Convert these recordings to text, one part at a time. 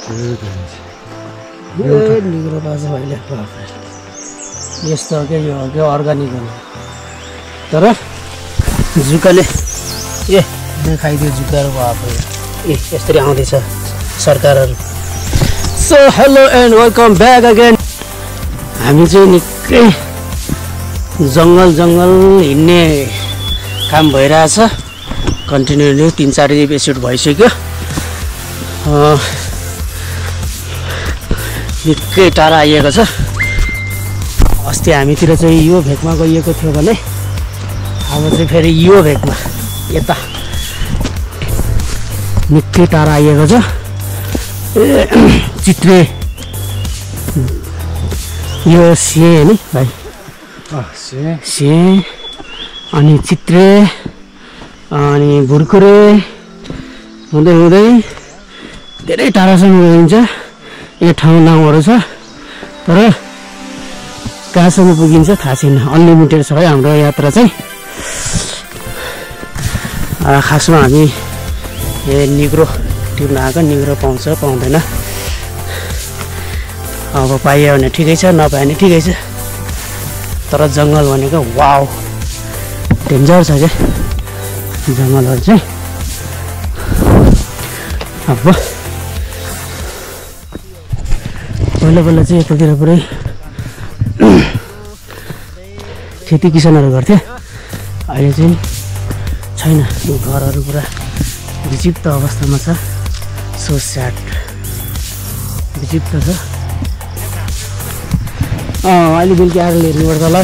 Negro बाज अहिले यस्तो के यो के अर्गानिक हो तर जुकाले ए खाइदियो जुकाहरू भयो ए यसरी आउँदैछ सरकारहरू। So hello and welcome back again. हामी चाहिँ निकै जङ्गल हिँड्ने काम भइरहेछ कन्टिन्युली 3-4 एपिसोड भइसक्यो। निकै टाढा आइएको छ। अस्ति हामीतिर चाहिँ यो भेकमा गइएको थियो भने अब चाहिँ फेरि यो भेकमा यता निकै टाढा आइएको छ। चित्रे यो सिए नि भाइ सिए अनि चित्रे अनि भुर्कुरे हुँदै हुँदै धेरै टाढासम्म गइन्छ। यो ठाउँ नाउँहरू छ तर कहाँसम्म पुगिन्छ थाहा छैन। अनलिमिटेड छ है हाम्रो यात्रा चाहिँ। खासमा हामी निग्रो टिप्न आएको, निग्रो पाउँछ पाउँदैन अब पाइयो भने ठिकै छ, नपायो भने ठिकै छ। तर जङ्गल भनेको वाउ डेन्जर छ क्या जङ्गलहरू चाहिँ। अब पहिला चाहिँ यतातिर पुरै खेती किसानहरू गर्थ्यो। अहिले चाहिँ छैन, घरहरू पुरा विचित्र अवस्थामा छ। सो स्याड विचित्र छ। अहिले बेलुकी आएर हेर्नुपर्छ होला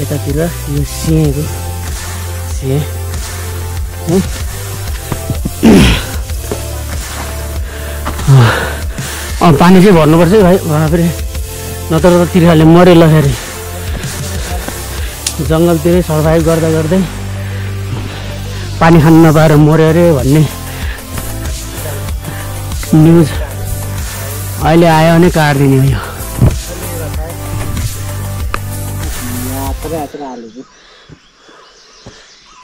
यतातिर यो सिएको सिए पानी चाहिँ भर्नुपर्छ है भाइ फेरि नत्र त तिर्खाले मरेल फेरि। जङ्गलतिरै सर्भाइभ गर्दा गर्दै पानी खान नपाएर मऱ्यो अरे भन्ने न्युज अहिले आयो भने काटिदिने हो। यो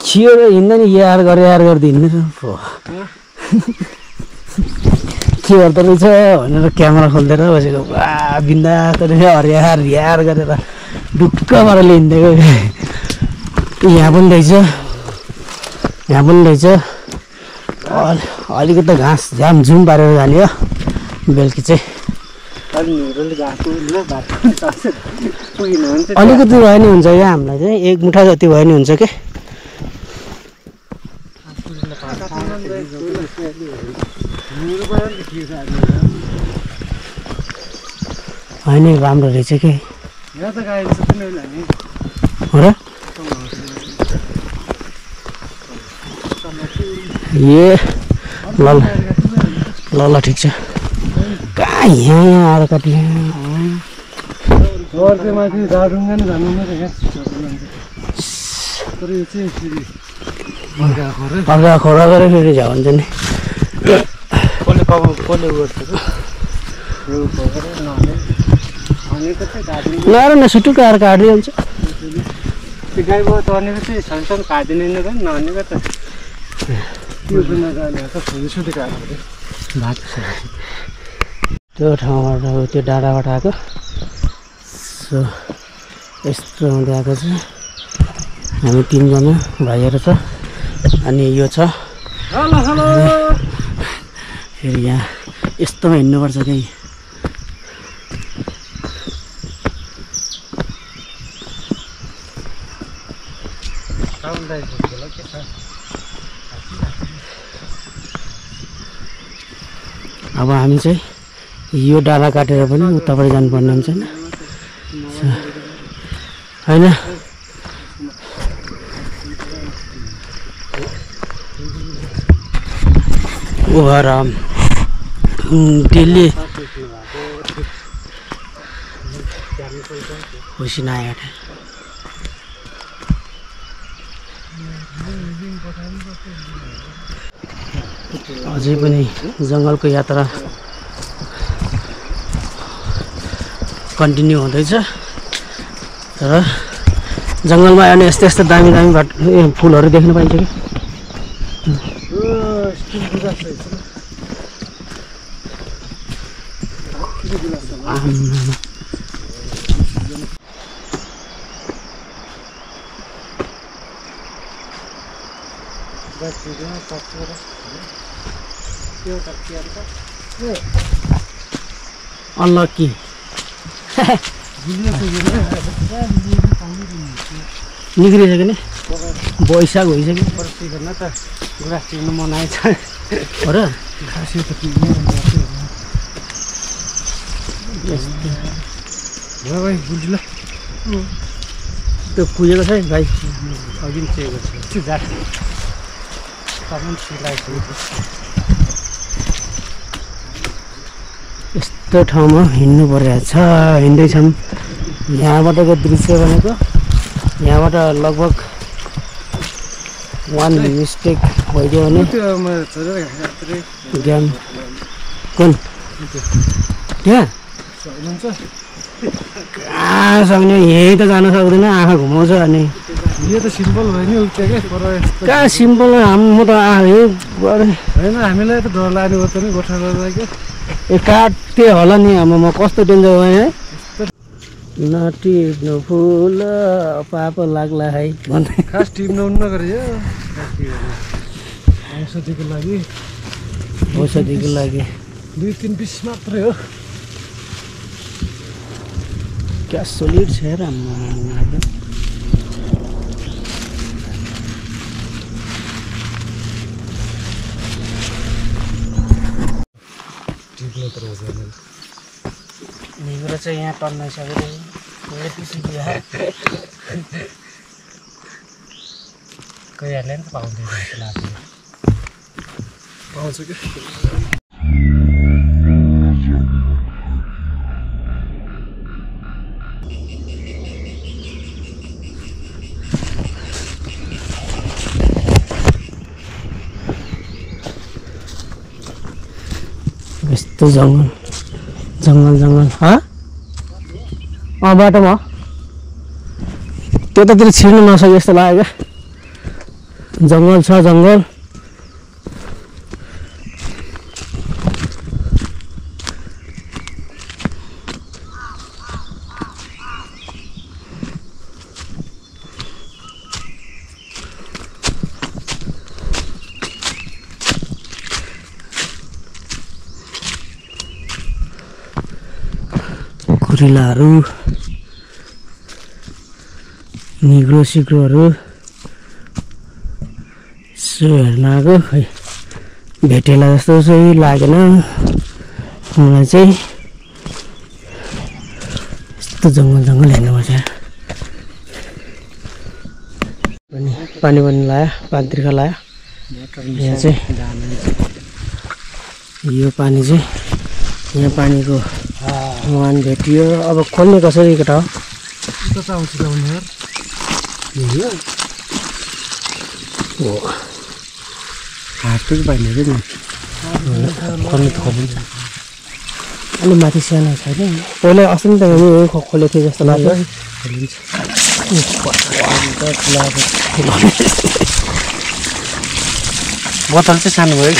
खिएर हिँड्दा नि यार गर्दै हिँड्ने के गर्दो रहेछ भनेर क्यामेरा खोलिदिएर बसेको पुरा बिन्दास हरियार गरेर ढुक्क पाराले हिँडेको। यहाँ पनि रहेछ अलिकति घाँस झ्यामझुम पारेर जाने हो बेलुकी चाहिँ। अलिकति भयो नि हुन्छ क्या हामीलाई चाहिँ 1 मुठा जति भयो नि हुन्छ क्या। होइन राम्रो रहेछ कि हो र ए ल ठिक छ। कहाँ यहाँ आएर काटियो अर्का खोला गरेर फेरि झ्या हुन्छ नि। नर न सुटुक आएर काटिदिन्छ। त्यो ठाउँबाट त्यो डाँडाबाट आएको। सो यस्तो हुँदै आएको छ। हामी 3 जना भाइहरू छ अनि यो छ फेरि यहाँ यस्तोमा हिँड्नुपर्छ कि अब हामी चाहिँ यो डाँडा काटेर पनि उतापट्टि जानुपर्ने हुन्छ होइन। ओहराम डेली खुसी नआयो अझै पनि जङ्गलको यात्रा कन्टिन्यू हुँदैछ। तर जङ्गलमा आयो भने यस्तो दामी फुलहरू देख्न पाइन्छ कि अनलकी निक्रिएछ कि नि बैशाख भइसक्यो गुराँस टिप्नु मनाएछ हो र त्यो पुगेको छ है भाइ अघि पनि चेको छ जाट यस्तो ठाउँमा हिँड्नु परिरहेछ हिँड्दैछौँ यहाँबाटको दृश्य भनेको यहाँबाट लगभग 1 मिस्टेक भइदियो भने गेम कुन त्यहाँ कहाँ सक्ने यही त जान सक्दैन आँखा घुमाउँछ अनि यो त सिम्पल भयो नि उल्टे क्या पर यस्तो कहाँ सिम्पल म त होइन हामीलाई त डर लाग्ने हो त नि गोठा गर्दा क्या काटे होला नि म कस्तो डेन्जर भयो है नटिप्नु फुल पाप लाग्ला है भन्दै खास टिप्नु नगरे औषधिको लागि 2-3 पिस मात्रै हो क्या सोलिड छ यार निगुरो चाहिँ यहाँ टन्नाइसक्यो कोहीहरूले पनि पाउँदैन जस्तो लाग्छ पाउँछ कि यस्तो जङ्गल बाटोमा त्यतातिर छिर्नु नसक्यो जस्तो लाग्यो क्या जङ्गल छ जङ्गल कुरिलाहरू निग्रो सिग्रोहरू यसो हेर्न आएको खै भेटेला जस्तो चाहिँ लागेन मलाई चाहिँ यस्तो जङ्गल हेर्नुपर्छ पानी लायो पानी लायो यहाँ चाहिँ यो पानी चाहिँ यहाँ पानीको मुहान भेटियो अब खोल्ने कसरी केटा हो हातै पाइने रे नि अलि माथि सानो छैन पहिला अस्ति त यही खोलेको थियो जस्तो लाग्छ बोतल चाहिँ सानो भयो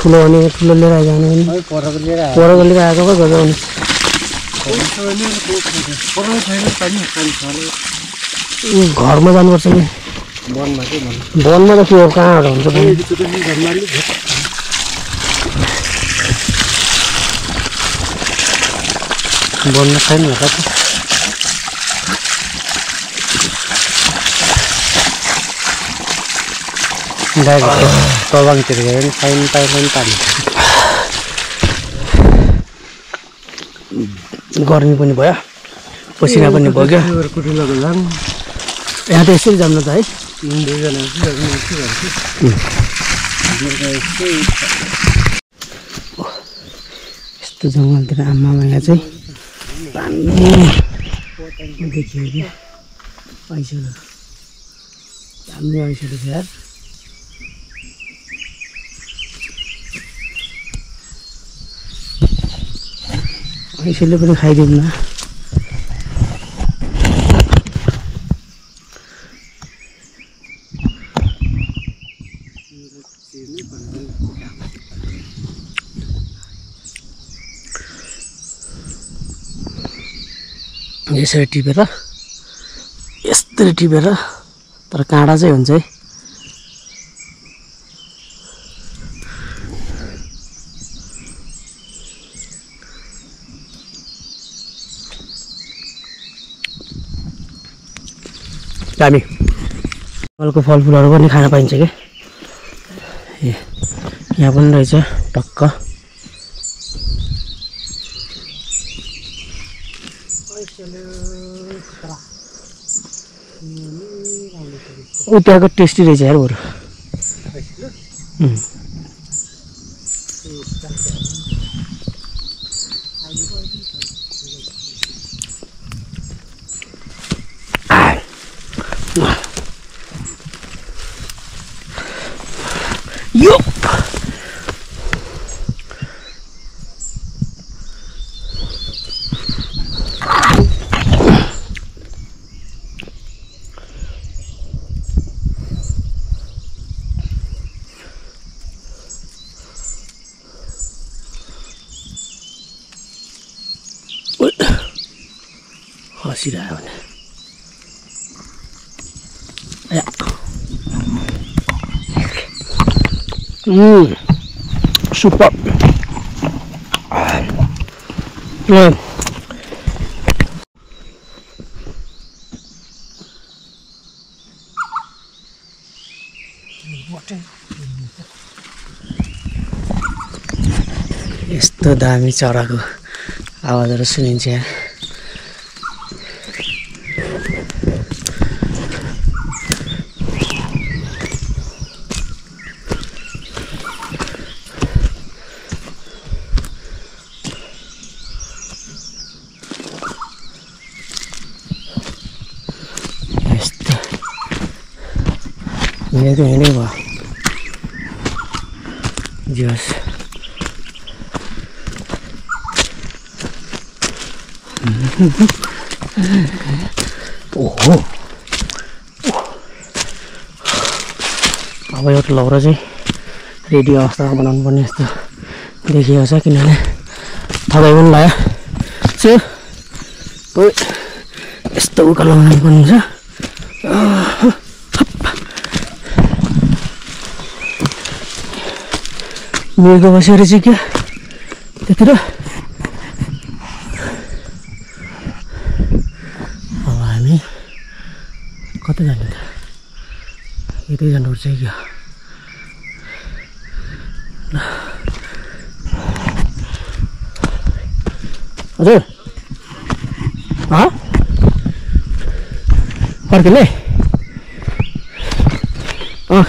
ठुलो भने ठुलो लिएर जानु परको लिएर आएको पो गजाउने घरमा जानुपर्छ नि वनमा त के हो कहाँबाट हुन्छ वनमा छैन होला त तवाङतिर गयो भने पाइन्छ पानी गर्मी पनि भयो पसिना पनि बग्यो यहाँ त यसरी जानु त है यस्तो जङ्गलतिर आमामा यहाँ चाहिँ पानी देखियो कि ऐसो दामी ऐसो छ यार ऐसोले पनि खाइदिउँ न यसरी टिपेर यस्तरी टिपेर तर काँडा चाहिँ हुन्छ है। दामी जङ्गलको फलफुलहरू पनि खान पाइन्छ क्या। यहाँ पनि रहेछ टक्क। ऊ त्यहाँको टेस्टी रहेछ यार बरु। यो हँसिरह्यो भने सुपर। यस्तो दामी चराको आवाजहरू सुनिन्छ यहाँ। ये तो हिँडै भयो जस। ओहो अब एउटा लौरो चाहिँ रेडी अवस्थामा बनाउनु पर्ने जस्तो देखिएको छ, किनभने थकाइ पनि लाग्यो। यस्तो उकालो बनाउनु पर्ने हुन्छ। मिर्गो बसेर चाहिँ क्या त्यतिर। अब हामी कता जाने त? यतै जानुपर्छ क्या। हजुर फर्किने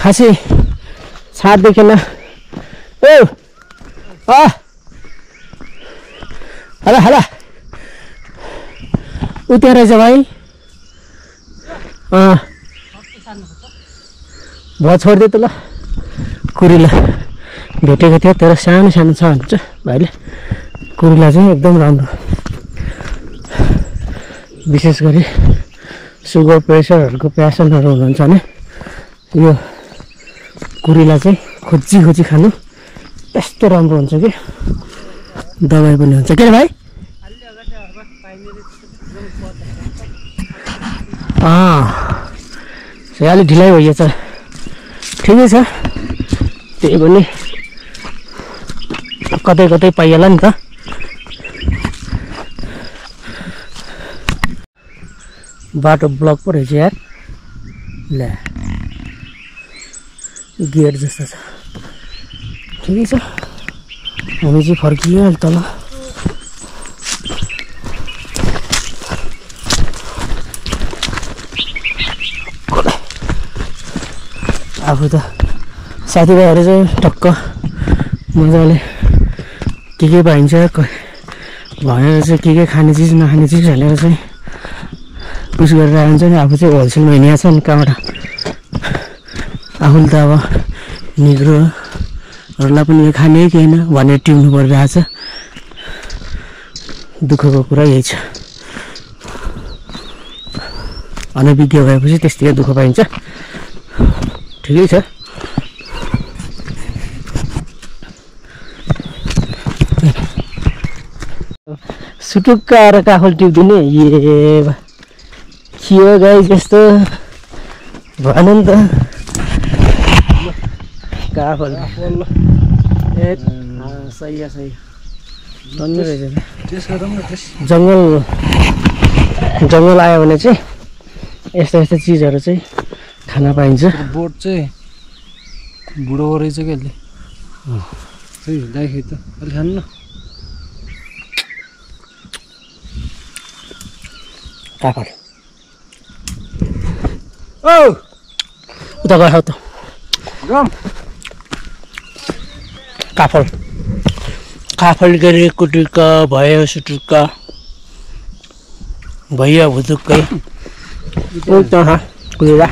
खासै छाड देखेन। हला हला उ त्यहाँ रहेछ भाइ। भयो छोडिदियो त ल। कुरिला भेटेको थियो तर सानो सानो छ भन्छ भाइले। कुरिला चाहिँ एकदम राम्रो, विशेष गरी सुगर प्रेसरहरूको पेसेन्टहरू हुनुहुन्छ भने यो कुरिला चाहिँ खोजी खोजी खानु यस्तो राम्रो हुन्छ कि दबाई पनि हुन्छ। के भाइ? अलिक ढिलाइ भइएछ, ठिकै छ। त्यही पनि कतै कतै पाइएला नि त। बाटो ब्लक पो रहेछ यार। ल गेट जस्तो छ, ठिकै छ। हामी चाहिँ फर्कियो अहिले तल। आफू त साथीभाइहरू चाहिँ टक्क मजाले के पाइन्छ भनेर चाहिँ के खाने चिज नखाने चिज भनेर चाहिँ पुस गरेर आउँछ नि। आफू चाहिँ होलसेलमा हिँडिया छ नि कहाँबाट। आफूले त अब निग्रोहरूलाई पनि यो खाने कि होइन भनेर टिप्नु परिरहेछ। दुःखको कुरा यही छ। अनभिज्ञ भएपछि त्यस्तै दुःख पाइन्छ, ठिकै छ। सुटुक्क आएर काफल टिप्दिने ए खियो गाई जस्तो भएन नि त काफल ए सही सही धन्य रहेछ जङ्गल आयो भने चाहिँ यस्ता यस्ता चिजहरू चाहिँ खान पाइन्छ बोट चाहिँ बुढो रहेछ क्या अहिले खै दाइ त अलि खानु न काफल ओ उता गयो त काफल गरे कुटुक्का भयो सुटुक्का भैया भुतुक्कै उता कुलेरा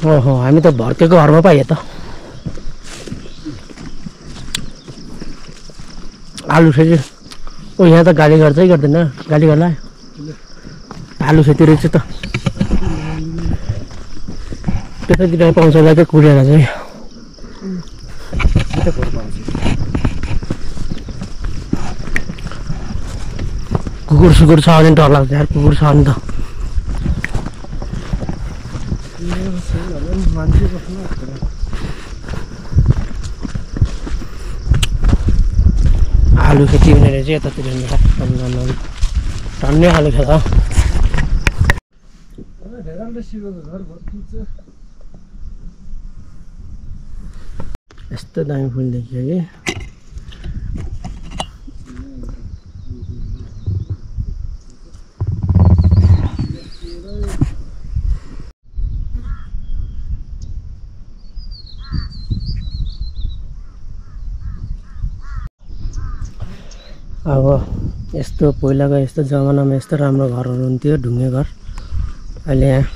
ओहो हामी त भर्केको घरमा पाइयो त आलु खेती ओ यहाँ त गाली गर्दै गर्दैन गाली गर्ला आलु खेती रहेछ त त्यतातिर पाउँछ होला त्यो कुरेर चाहिँ कुकुर सुकुर छ भने डर लाग्छ यार कुकुर छ भने त आलु खेती हुने रहेछ यतातिर टन्ने आलु खेत यस्तो दामी फुल देखियो कि अब यस्तो पहिलाको यस्तो जमानामा यस्तो राम्रो घरहरू हुन्थ्यो ढुङ्गे घर अहिले यहाँ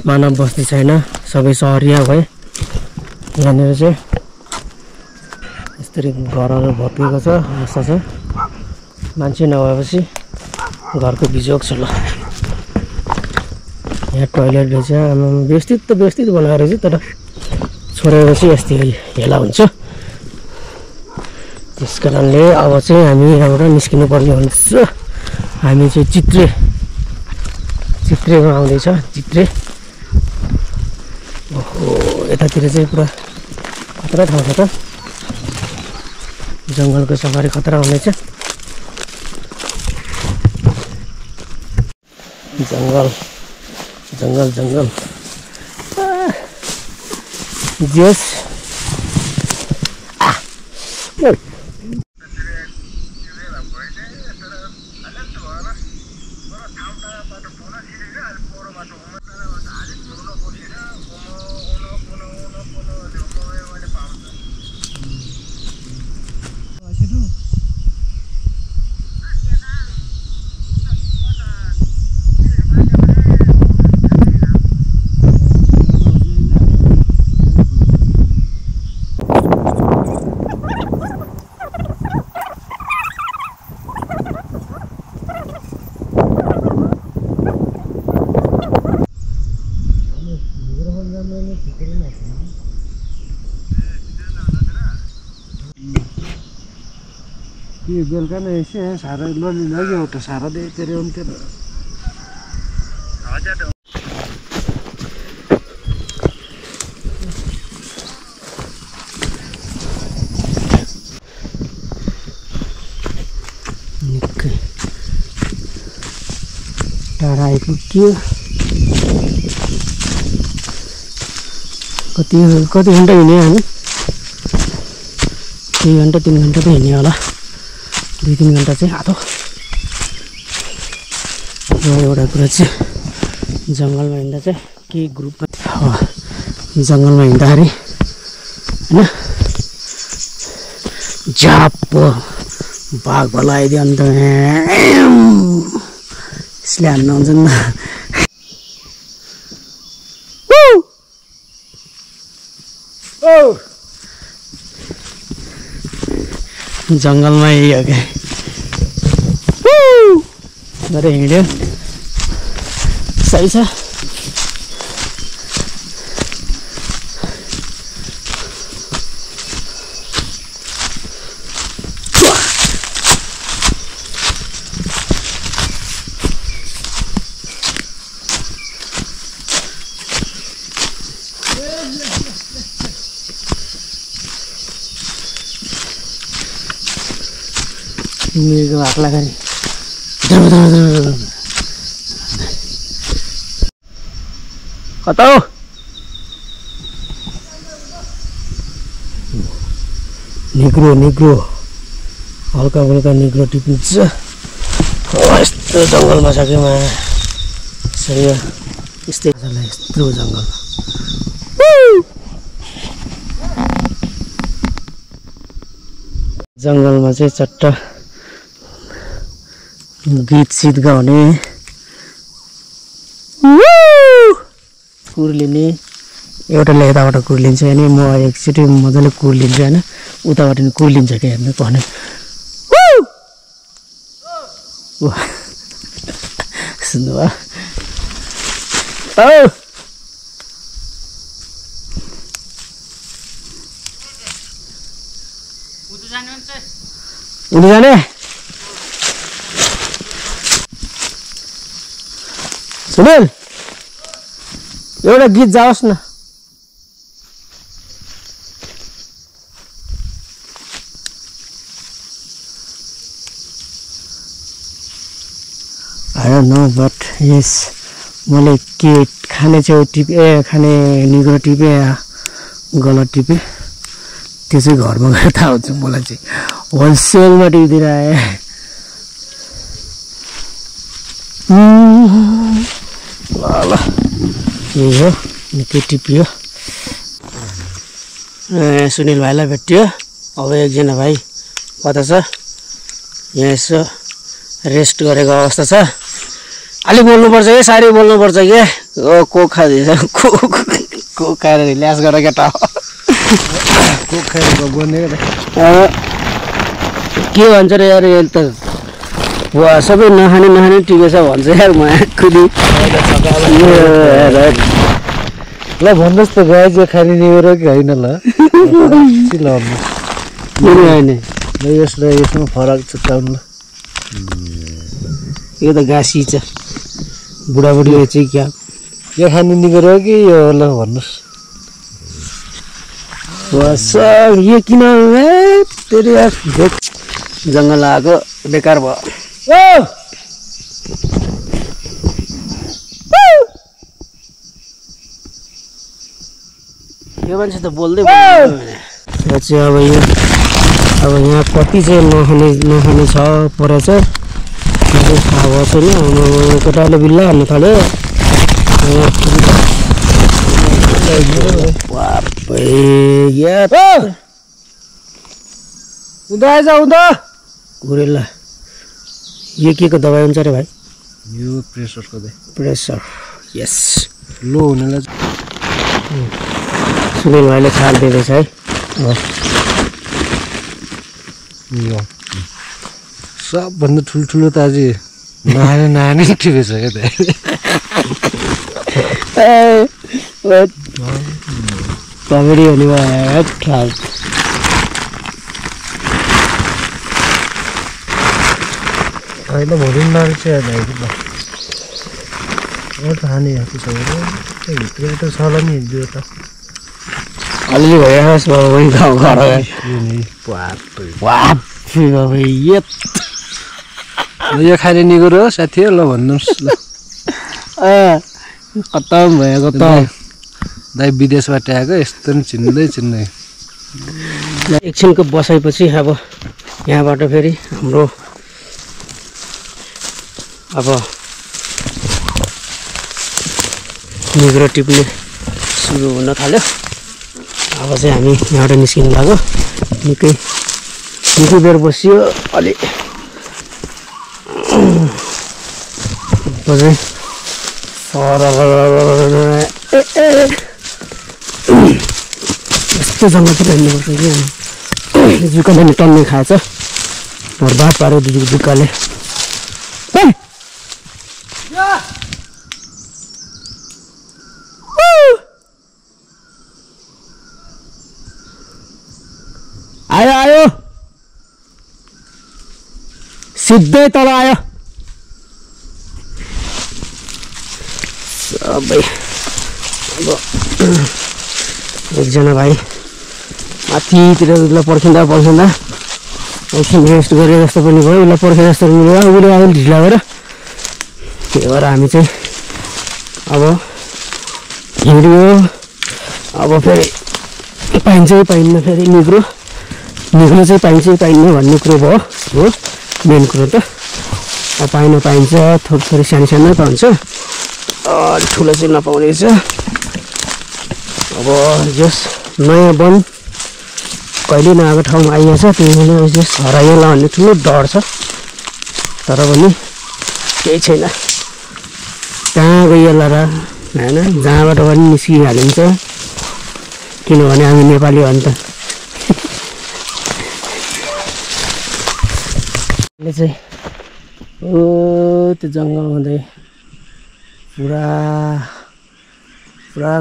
मानव बस्ती छैन सबै सहरिया भए यहाँनिर चाहिँ यस्तरी घरहरू भत्किएको छ अवस्था छ मान्छे नभएपछि घरको बिजोग छ ल यहाँ टोइलेट रहेछ व्यवस्थित त व्यवस्थित बनाएर चाहिँ तर छोडेपछि यस्तै हेला हुन्छ त्यस कारणले अब चाहिँ हामी यहाँबाट निस्किनु पर्ने हुन्छ हामी चाहिँ चित्रेमा आउँदैछ चित्रे ओहो यतातिर चाहिँ पुरा खतरा ठाउँ छ त जङ्गलको सफारी खतरा हुनेछ जङ्गल जङ्गल जङ्गल जस ये बेलुका नै यसो यहाँ सारा लग्यो एउटा सारा दे तेरे हुन्थ्यो निकै टाढा आइपुग्यो कति घन्टा हिँड्यो हामी 2 घन्टा 3 घन्टा त हिँड्यो होला 2-3 घन्टा चाहिँ आधो एउटा कुरा चाहिँ जङ्गलमा हिँड्दा चाहिँ के ग्रुपमा जङ्गलमा हिँड्दाखेरि होइन झाप बाघ भला आइदियो अन्त यसले हान्न हुन्छ नि जङ्गलमा यही हो क्या गरेर हिँड्यो सही छ मेरो हात लाग्यो कता हो निग्रो हल्का हल्का निग्रो टिपिन्छ यस्तो जङ्गलमा छ कि सही हो यस्तै यस्तो जङ्गलमा चाहिँ चट्ट गीत सित गाउने कुर्लिने एउटाले यताबाट कुर्लिन्छ अनि म एकचोटि मजाले कुर्लिन्छु होइन उताबाट नि कुर्लिन्छ क्या हेर्नु भने सुन्नुभयो उनी जाने सुनिल एउटा गीत जाओस् न I don't know but yes मैले के खाने च्याउ टिपे खाने निग्रो टिपे गलत टिपे त्यो चाहिँ घरमा गएर थाहा हुन्छ मलाई चाहिँ होलसेलमा टिपिदिएर आएँ ल यही हो निकै टिपियो सुनिल भाइलाई भेट्यो अब एकजना भाइ कता छ यहाँ यसो रेस्ट गरेको अवस्था छ अलि बोल्नुपर्छ कि साह्रै बोल्नुपर्छ कि कोक खाँदैछ कोक खाएर रिल्याक्स गर केटा कोक खाएर बोल्ने के भन्छ र यार यो त सबै नखाने टिपेछ भन्छ यार म खुदी ल भन्नुहोस् त गाई चाहिँ खाने निगरो कि होइन ल होइन यसलाई यसमा फरक छुट्याउनु ल यो त गाँसी छ बुढाबुढीले चाहिँ क्या यो खाने निगरो कि यो ल भन्नुहोस् यो किन जङ्गल आएको बेकार भयो यो मान्छे त बोल्दै चाहिँ अब यहाँ कति चाहिँ नखाने छ परेछ थाहा भएको छैन केटाले बिल्ला हाल्नु थाल्यो गुरेला यो के को दबाई हुन्छ रे भाइ यो प्रेसरको दे प्रेसर यस लो हुनेलाई सुनिल भाइले छाड दिँदैछ है सबभन्दा ठुल्ठुलो त अझै नहाने टिपेछ क्या कमेडी हुने भयो खास होइन भोलि नरहेछ खाने भित्र त छ होला नि त्यो त अलिअलि भइरहेको यो खाने निगरो हो साथी हो ल भन्नुहोस् ल खतम भएको त दाइ विदेशबाट आएको यस्तो नि चिन्दै एकछिनको बसाएपछि अब यहाँबाट फेरि हाम्रो अब निगरो टिप्ने सुरु हुन थाल्यो अब चाहिँ हामी यहाँबाट निस्किनु लाग्यो निकै बेर बसियो अलि यस्तो जङ्गलतिर हिँड्नुपर्छ कि जुका पनि टन्ने खाएछ बर्बाद पार्यो दुःखले। आयो आयो सिधै तल आयो सबै। अब एकजना भाइ माथितिर उसलाई पर्खिँदा एकछिन रेस्ट गरे जस्तो पनि भयो। उसलाई पर्खे जस्तो पनि भयो। उसले अलिक ढिला भएर त्यही भएर हामी चाहिँ अब हिँड्यो। अब फेरि पाइन्छ कि पाइन्न, फेरि निग्रो चाहिँ पाइन्छ कि पाइन्न भन्ने कुरो भयो हो मेन कुरो त। अब पाइन्छ, थोरै सानो सानो त हुन्छ, अलिक ठुलो चाहिँ नपाउने रहेछ। अब जस नयाँ वन कहिले नआएको ठाउँमा आइएको छ, त्यही भएर जस हरायो होला भन्ने ठुलो डर छ। तर पनि केही छैन, कहाँ गइहाल्ला र होइन, जहाँबाट पनि निस्किहालिन्छ, किनभने हामी नेपाली हो नि त। चाहिँ त्यो जङ्गल हुँदै पुरा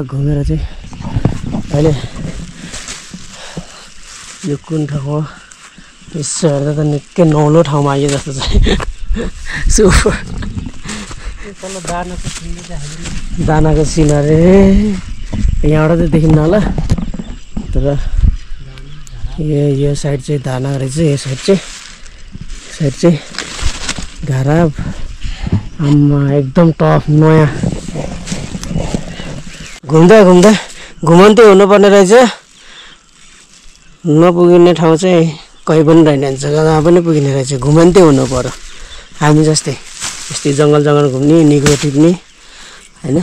घुमेर चाहिँ अहिले यो कुन ठाउँ हो यसो हेर्दा त निकै नौलो ठाउँमा आइयो जस्तो चाहिँ। दानाको सिन अरे यहाँबाट चाहिँ देखिन्न होला, तर यो साइड चाहिँ दाना रहेछ। यो साइड चाहिँ घारा आम्मा एकदम टफ नयाँ। घुम्दा घुमन्ते हुनुपर्ने रहेछ। नपुगिने ठाउँ चाहिँ कहीँ पनि रहेन, जहाँ पनि पुगिने रहेछ। घुमन्ते हुनु पर्यो हामी जस्तै, यस्तै जङ्गल घुम्ने, निग्रो टिप्ने होइन।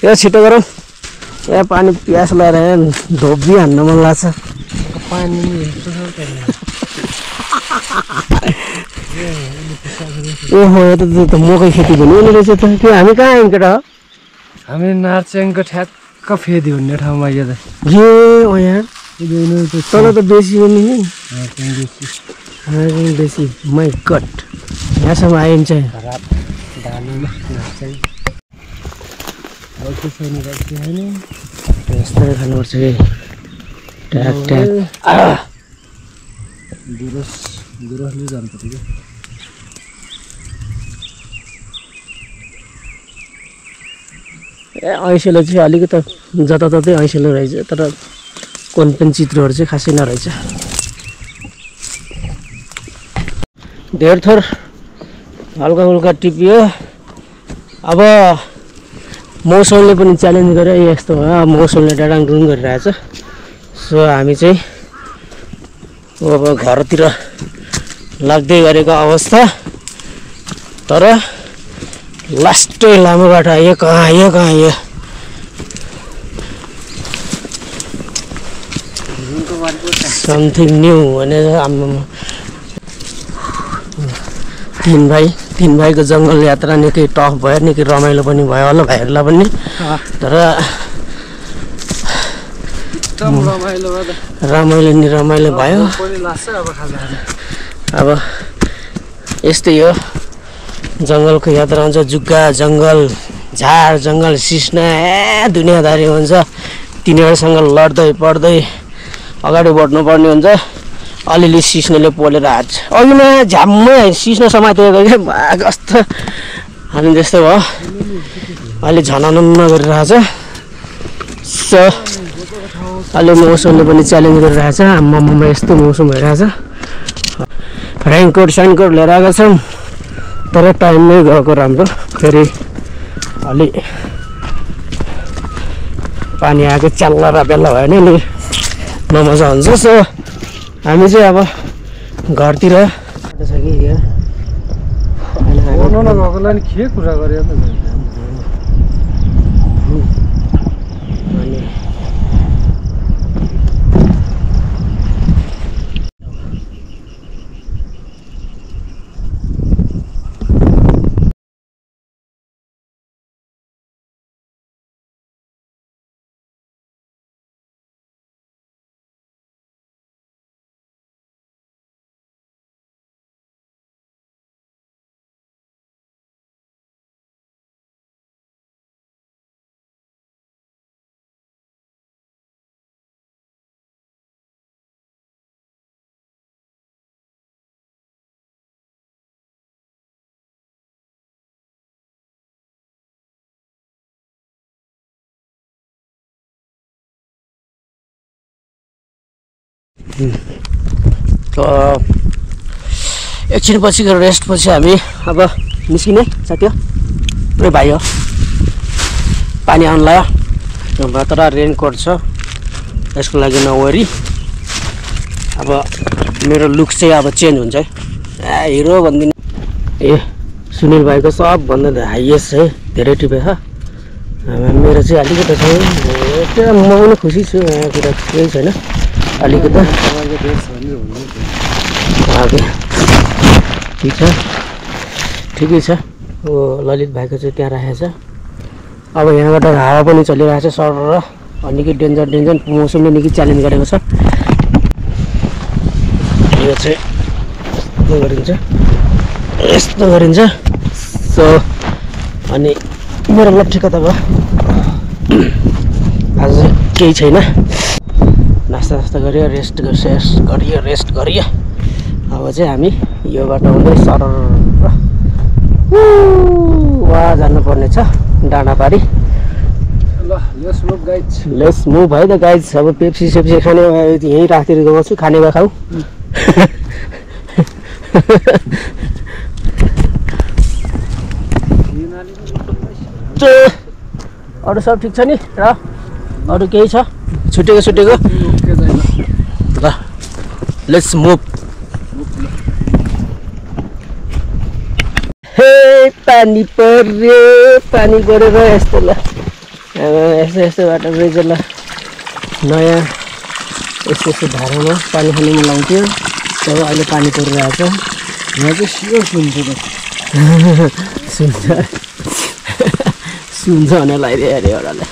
यो छिटो गरौँ, यहाँ पानी प्यास लगाएर धोबी हान्न मन लाग्छ। पानी ओहो यो त मकै खेती पनि हुने रहेछ त। के हामी कहाँ आयौँ केटा? हामी नार्चेङको ठ्याक्क फेदी हुने ठाउँमा आइयो त। ए ओ यार तल त बेसी हो नि, बेसी माइ गड। यहाँसम्म आइन्छ यस्तै खानुपर्छ कि ट्याक गुरसले जानुपर्छ कि। ऐसेलो चाहिँ अलिकति जताततै ऐसेलो रहेछ, तर कुन पनि चित्रहरू चाहिँ खासै नरहेछ। धेर थोर हल्का टिपियो। अब मौसमले पनि च्यालेन्ज गर्यो, यस्तो भयो मौसमले डाडाङडुङ गरिरहेछ। सो हामी चाहिँ अब घरतिर लाग्दै गरेको अवस्था, तर लास्टै लामो बाटो आयो। कहाँ आयो समथिङ न्यू भनेर। आम्मामा तीन भाइको जङ्गल यात्रा निकै टफ भयो, निकै रमाइलो पनि भयो होला भाइहरूलाई पनि। तर रमाइलो भयो। अब यस्तै हो जङ्गलको यात्रा हुन्छ। जुग्गा जङ्गल, झार जङ्गल, सिस्ना दुनियाँदारी हुन्छ। तिनीहरूसँग लड्दै पड्दै अगाडि बढ्नुपर्ने हुन्छ। अलिअलि सिस्नोले पोलेर हान्छ। अघिमा झ्याम्मै सिस्नो समातेको क्या कस्तो हामी जस्तो भयो। अहिले झनानन्न गरिरहेछ। सो अहिले मौसमले पनि च्यालेन्ज गरिरहेछ। आम्मामा यस्तो मौसम भइरहेछ। रेनकोट लिएर आएको छौँ, तर टाइममै गएको राम्रो। फेरि अलि पानी आएको च्याल्ला र बेल्ला भयो भने नि नमजा हुन्छ। सो हामी चाहिँ अब घरतिर छ कि नगएकोलाई के कुरा गरे त। एकछिनपछिको रेस्टपछि हामी अब निस्किने साथी हो पुरै भाइ हो पानी आउनु लाग्यो मात्र रेनकोट छ यसको लागि नवरी अब मेरो लुक चाहिँ अब चेन्ज हुन्छ है हिरो भन्दिनँ ए सुनिल भाइको सबभन्दा हाइएस्ट है धेरै टिपेछ मेरो चाहिँ अलिकति छ म पनि खुसी छु यहाँ कुरा केही छैन अलिकति ठिक छ ठिकै छ ओ ललित भाइको चाहिँ त्यहाँ राखेको छ अब यहाँबाट हावा पनि चलिरहेको छ सर र निकै डेन्जर मौसमले निकै च्यालेन्ज गरेको छ यो चाहिँ के गरिन्छ यस्तो गरिन्छ सो अनि मेरो लप्ठी कता भयो आज केही छैन नास्ता गरियो रेस्ट गरियो अब चाहिँ हामी यो बाटो हुँदै सर वा जानुपर्ने छ डाँडापारी लेट्स मुभ है त गाइज अब पेप्सी सेप्सी खाने यहीँ रातिर गएको छु खाने भए खाऊ अरू सब ठिक छ नि र अरू केही छ छुटेको ल लेट्स मुभ हे पानी परेर यस्तो ल यस्तो बाटो रहेछ ल नयाँ यस्तो धारामा पानी खानु मन लाउँथ्यो तब अहिले पानी परिरहेको छ यहाँ चाहिँ स्योर सुन्छ भने लगाइदियो अरे एउटाले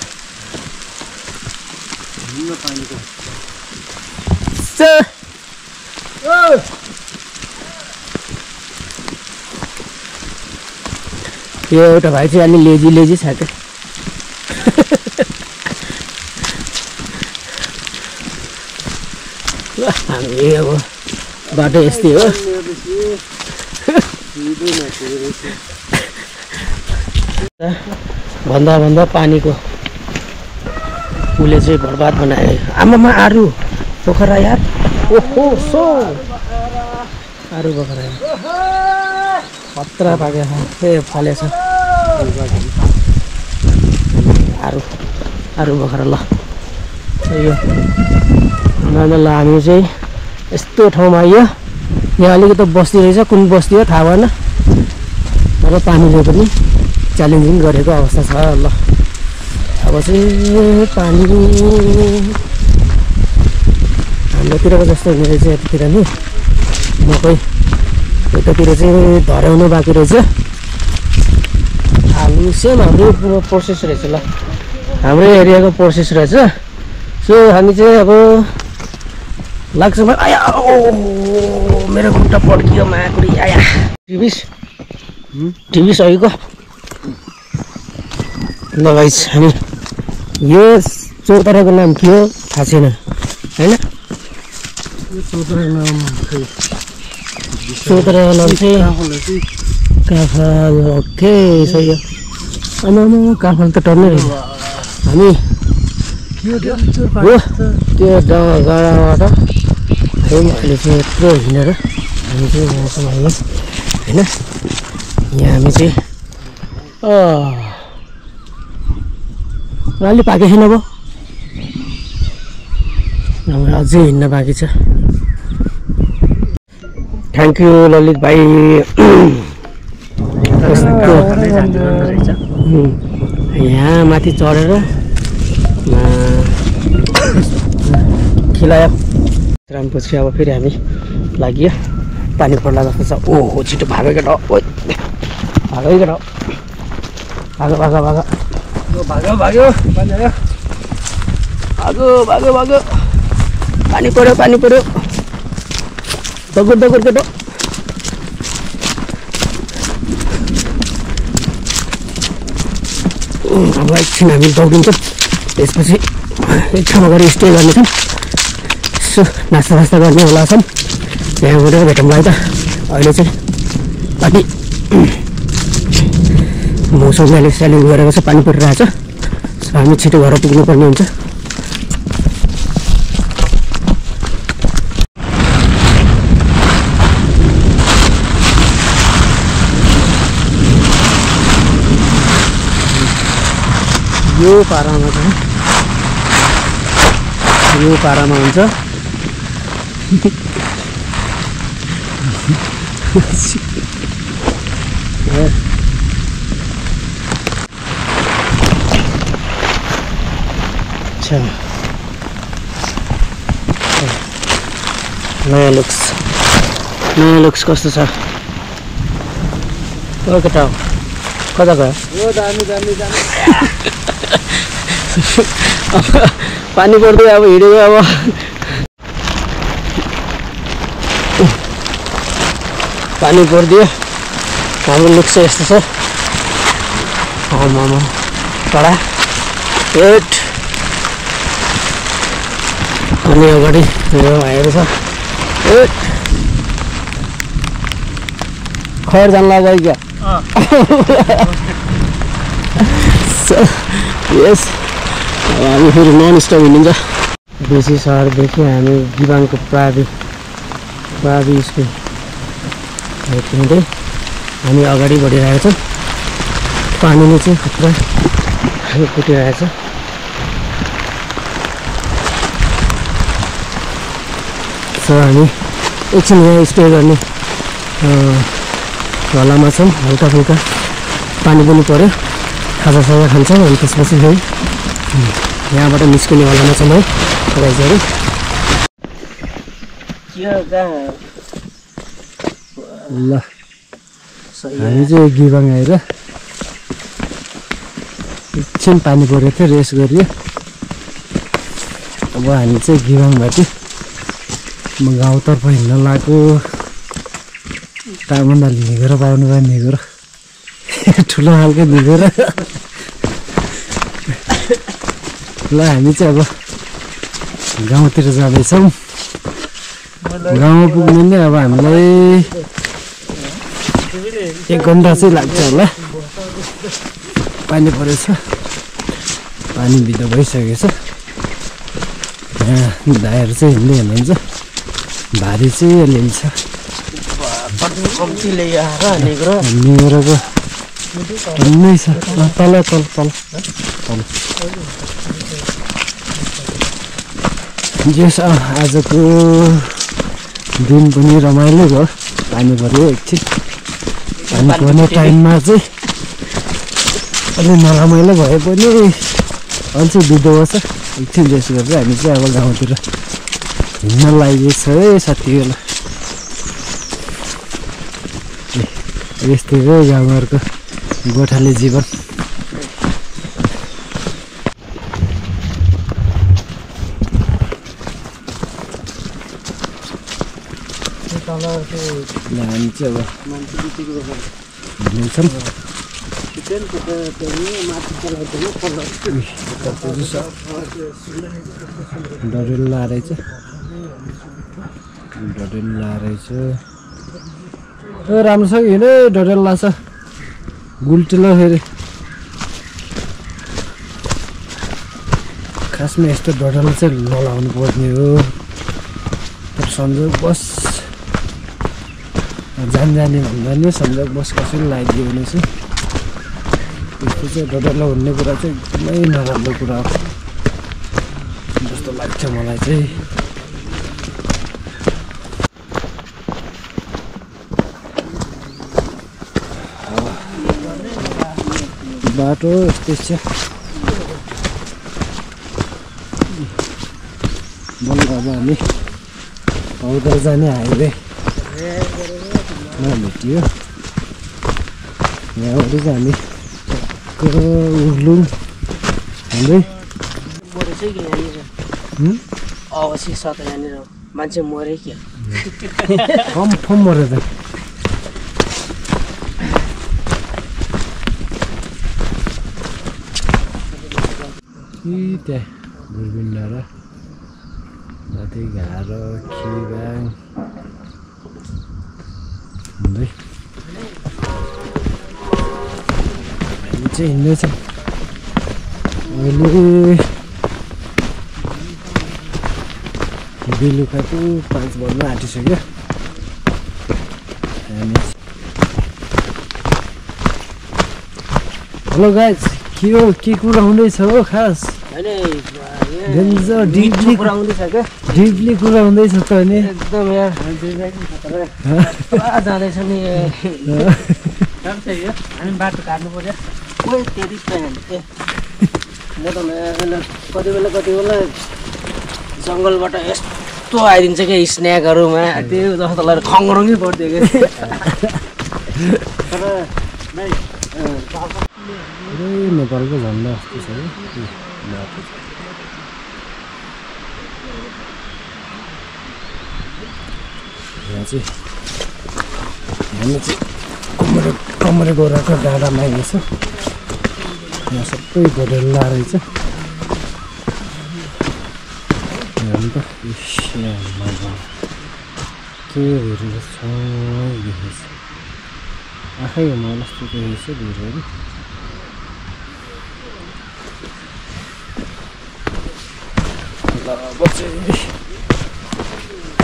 यो एउटा भाइ चाहिँ अलि लेजी छ क्या हामी अब बाटो यस्तै हो भन्दा पानीको उसले चाहिँ बर्बाद बनायो आमामा आरु पोखरा यार ओहो सो आरु पोखरा यार खतरा पाके ए फलेछ आरु पोखरा ल यो ल हामी चाहिँ यस्तो ठाउँमा आइयो यहाँ अलिकति बस्ती रहेछ कुन बस्ती हो थाहा भएन तर पानीले पनि च्यालेन्जिङ गरेको अवस्था छ ल अब चाहिँ पानी हाम्रोतिरको जस्तो हुने रहेछ यतातिर नि मकै यतातिर चाहिँ धराउनु बाँकी रहेछ आलु सेम हाम्रो प्रोसेस रहेछ ल हाम्रो एरियाको प्रोसेस रहेछ सो हामी चाहिँ अब लाग्छ आया ओ मेरो खुट्टा पड्कियो माकुरी आया टिभी सहीको ल गाइस हामी यो चौताराको नाम के हो थाहा छैन होइन चौताराको नाम चाहिँ काफल ओके सही हो अनि काफल त टर्नै रहेछ हामी त्यो गाडाबाट अहिले चाहिँ यत्रो हिँडेर हामी चाहिँ यहाँसम्म आयौँ होइन यहाँ हामी चाहिँ अलि पाके छैन अब हाम्रो अझै हिँड्न बाँकी छ थ्याङ्क यू ललित भाइ यहाँ माथि चढेर खिलायो रामपछि अब फेरि हामी लाग्यो पानी पर्ला जस्तो छ ओहो छिटो भागो केटा भागो केटा भागो पानी पर्यो दगुर केटो अब एकछिन हामी दौडिन्छौँ त्यसपछि एक ठाउँमा गएर स्टे गर्नेछौँ यसो नास्ता गर्ने होला छौँ त्यहाँबाट भेटौँला है त अहिले चाहिँ पानी मौसमले च्यालेन्ज गरेको छ पानी परिरहेको छ सो हामी छिटो घर पुग्नुपर्ने हुन्छ यो पारामा चाहिँ यो पारामा हुन्छ नयाँ लुक्स कस्तो छ ओ केटा कता गयो अब पानी पर्दै अब हिँडेको अब पानी परिदियो हाम्रो लुक्स चाहिँ यस्तो छ आमामा कडा एट अनि अगाडि मेरो भाइहरू छ एट खैर जान लाग्यो क्या यस अब हामी फेरि नन स्टप हिँडिन्छ बेसी सहरदेखि हामी गिबाङको प्रावि स्कुल हिँड्दै हामी अगाडि बढिरहेको छौँ पानीले चाहिँ खतरा कुटिरहेको छ सो हामी एकछिन यहाँ स्टे गर्ने हल्लामा छौँ हल्का फुल्का पानी पनि पऱ्यो खाजासाजा खान्छौँ अनि त्यसपछि फेरि यहाँबाट निस्किने हल्लामा छौँ है गाइजहरू ल हामी चाहिँ गिबाङ आएर एकछिन पानी परेको थियो रेस्ट गरियो अब हामी चाहिँ गिबाङबाट म गाउँतर्फ हिँड्न लाग्यो तामुन्डाले निगेर पाउनु भयो निगेर ठुलो खालको निगेर ल हामी चाहिँ अब गाउँतिर जाँदैछौँ गाउँमा पुग्नु नै अब हामीलाई 1 घन्टा चाहिँ लाग्छ होला पानी परेछ पानी भित्र भइसकेछ यहाँ दाइहरू चाहिँ हिँड्दै हुनुहुन्छ भारी चाहिँ अलिअलि छ निगेरको टन्नै छ तल जस आजको दिन पनि रमाइलो भयो पानी पऱ्यो एकछिन पानी पर्ने टाइममा चाहिँ अलि नरमाइलो भए पनि अल्छी बिदो बस्छ एकछिन रेस्ट गरेर हामी चाहिँ अब गाउँतिर हिँड्न लागेको छ है साथीहरूलाई यस्तै हो गाउँहरूको गोठाले जीवन हामी चाहिँ अब हिँड्छौँ डडेल्ला रहेछ राम्रो छ कि हिँडे डडेल्ला छ गुल्टिलो फेरि खासमा यस्तो डडेल्ला चाहिँ नलाउनु पर्ने हो तर संजोग बस जाने भन्दा नि संजोग बस कसैले लगाइदियो भने चाहिँ यस्तो चाहिँ डडेल्ला हुने कुरा चाहिँ एकदमै नराम्रो कुरा हो जस्तो लाग्छ मलाई चाहिँ बाटो यस्तै छ बल्ल अब हामी उधर जाने हाइवेमा भेटियो यहाँबाट चाहिँ हामी उर्लुङ हाम्रै अवश्य छ त यहाँनिर मान्छे मरे क्या कम मऱ्यो त त्यहाँ दुर्बिन डाँडा माथि घारो खिबाङ हुँदै हामी चाहिँ हिँड्दैछौँ अहिले बेलुकाको 5 बज्न आँटिसक्यो हामी हेलो गाइज के हो के कुरा हुँदैछ हो खास डेन्जर डिपली कुरा हुँदैछ क्या डिपली कुरा हुँदैछ त नि एकदम यार जाँदैछ नि हामी बाटो काट्नु पर्यो खोइ त्यति म त कति बेला जङ्गलबाट यस्तो आइदिन्छ क्या स्न्याकहरूमा त्यो जस्तो लगाएर खङ्ग्रङ्गै पर्थ्यो क्या नेपालको झन्डा जस्तो छ यहाँ चाहिँ हामी चाहिँ कमरे गोराको डाँडामा आइन्छ यहाँ सबै गोरेला रहेछ अन्त के हेरेको छ देखेछ आफै मलाई जस्तो देखेछ धेरैहरू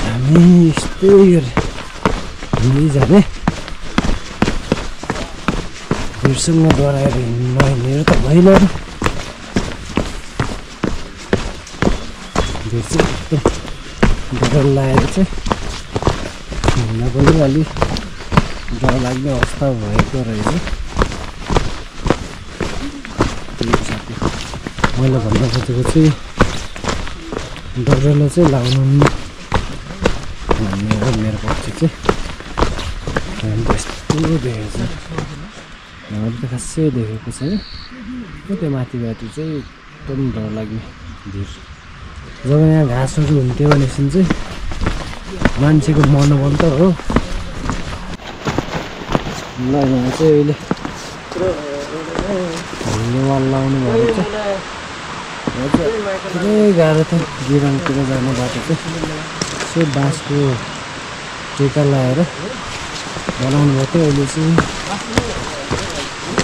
हामी यस्तै हिँड्दै जाने भिरसँग डराएर हिँडेर त भएन भिर चाहिँ एकदम डर लागेर चाहिँ हिँड्न पनि अलिक डर लाग्ने अवस्था भएको रहेछ त्यही साथी मैले भन्न खोजेको चाहिँ डरलाई चाहिँ लाउनु भन्ने हो मेरो पक्ष चाहिँ यस्तो देखेको छ मैले त खासै देखेको छैन त्यो माथि बाटो चाहिँ एकदम डर लाग्ने भिर जब यहाँ घाँसहरू हुन्थ्यो भनेपछि चाहिँ मान्छेको मनोबल त हो ल यहाँ चाहिँ अहिले हिँड्नेवाल लाउनु भएको छ पुरै गाह्रो थियो गिराङतिर जाने बाटो चाहिँ यसो बाँसको टेका लगाएर बनाउनु भएको थियो अहिले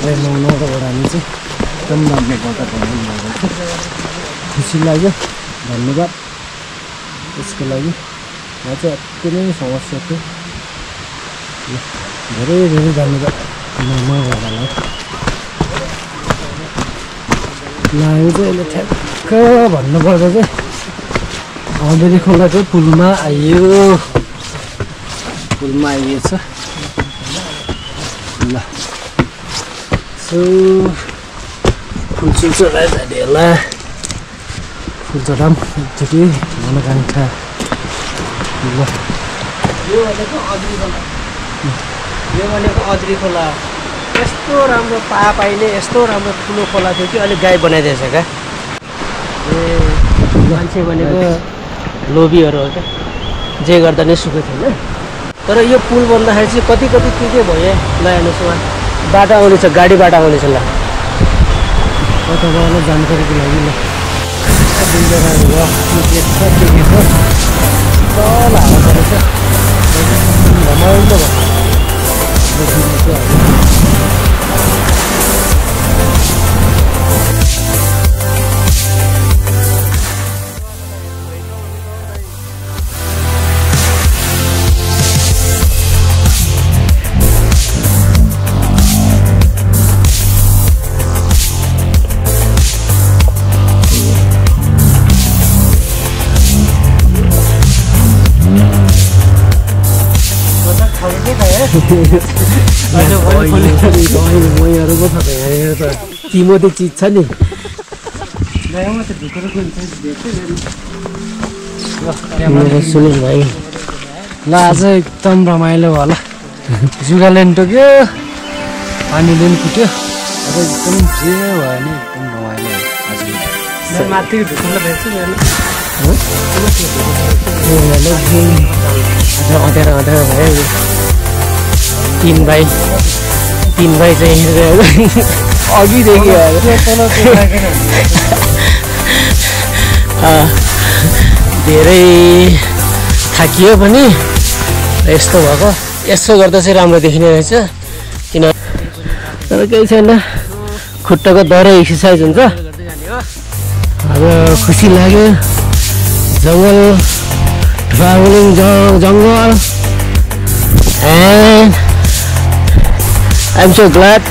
चाहिँ नौबाट हामी चाहिँ एकदम राम्रो बाटो बनाउनु भएको थियो खुसी लाग्यो धन्यवाद त्यसको लागि यहाँ चाहिँ अति नै समस्या थियो धेरै धेरै धन्यवाद नगरलाई लाग्यो चाहिँ अहिले ठ्याक्क भन्नुपर्दा चाहिँ अँधेरी खोला चाहिँ पुलमा आइएछ ल सो फुल चढाइ जाने होला फुल चढाम एकचोटि मनोकाङ्क्षा ल यो भनेको अद्री खोला यस्तो राम्रो पाइने यस्तो राम्रो ठुलो खोला थियो कि अलिक गाई बनाइदिएछ क्या ए मान्छे भनेको लोभीहरू हो क्या जे गर्दा नै सुखै थिएन तर यो पुल बन्दाखेरि चाहिँ कति के भयो ल हेर्नुहोस् उहाँ बाटो आउनेछ गाडी बाटो आउनेछ ल तपाईँलाई जानकारीको लागि ल तल हावा परेछ रमाइलो तिमीले चिज छ नि सुनिल भाइ ल आज एकदम रमाइलो होला जुगाले पनि टोक्यो पानीले पनि कुट्यो अब एकदम जे भयो नि एकदम रमाइलो आज माथि ढुक्न भेट्छु अँध्यारो भयो तीन भाइ चाहिँ अघिदेखि धेरै थाकियो पनि यस्तो भएको यसो गर्दा चाहिँ राम्रो देखिने रहेछ किन तर केही छैन खुट्टाको दह्रो एक्सर्साइज हुन्छ अब खुसी लाग्यो जङ्गल ट्राभलिङ जङ्गल and I'm so glad